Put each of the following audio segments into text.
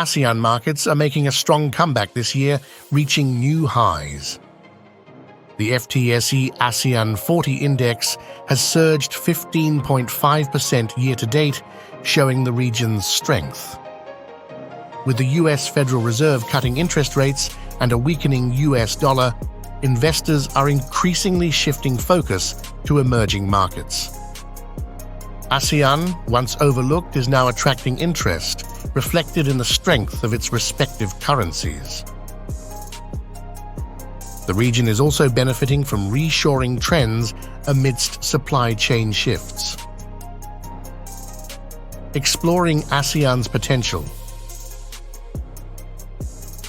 ASEAN markets are making a strong comeback this year, reaching new highs. The FTSE ASEAN 40 index has surged 15.5% year-to-date, showing the region's strength. With the US Federal Reserve cutting interest rates and a weakening US dollar, investors are increasingly shifting focus to emerging markets. ASEAN, once overlooked, is now attracting interest, reflected in the strength of its respective currencies. The region is also benefiting from reshoring trends amidst supply chain shifts. Exploring ASEAN's potential.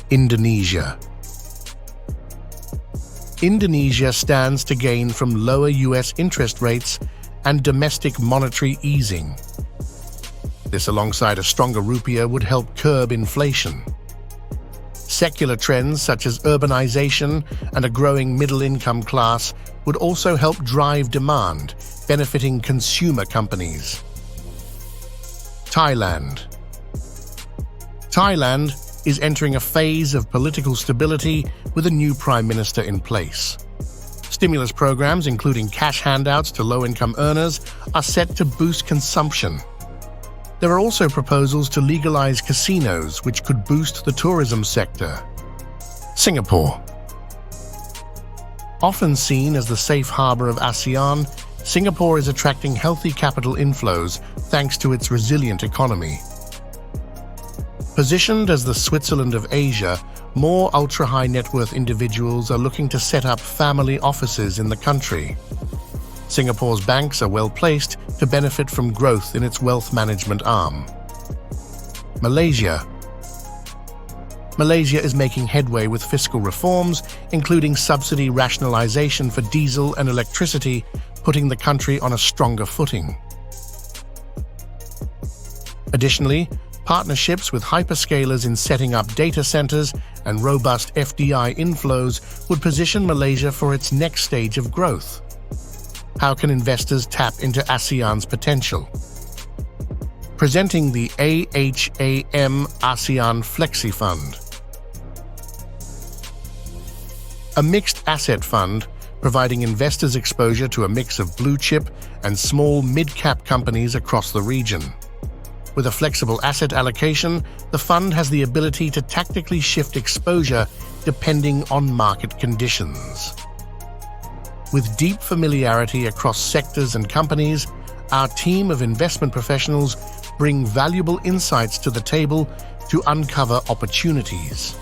Indonesia. Indonesia stands to gain from lower US interest rates and domestic monetary easing. This, alongside a stronger rupiah, would help curb inflation. Secular trends such as urbanisation and a growing middle-income class would also help drive demand, benefiting consumer companies. Thailand. Thailand is entering a phase of political stability with a new prime minister in place. Stimulus programs, including cash handouts to low-income earners, are set to boost consumption. There are also proposals to legalize casinos, which could boost the tourism sector. Singapore. Often seen as the safe harbor of ASEAN, Singapore is attracting healthy capital inflows thanks to its resilient economy. Positioned as the Switzerland of Asia, more ultra-high net worth individuals are looking to set up family offices in the country. Singapore's banks are well placed to benefit from growth in its wealth management arm. Malaysia. Malaysia is making headway with fiscal reforms, including subsidy rationalization for diesel and electricity, putting the country on a stronger footing. Additionally, partnerships with hyperscalers in setting up data centers and robust FDI inflows would position Malaysia for its next stage of growth. How can investors tap into ASEAN's potential? Presenting the AHAM ASEAN Flexi Fund. A mixed asset fund providing investors exposure to a mix of blue-chip and small mid-cap companies across the region. With a flexible asset allocation, the fund has the ability to tactically shift exposure depending on market conditions. With deep familiarity across sectors and companies, our team of investment professionals bring valuable insights to the table to uncover opportunities.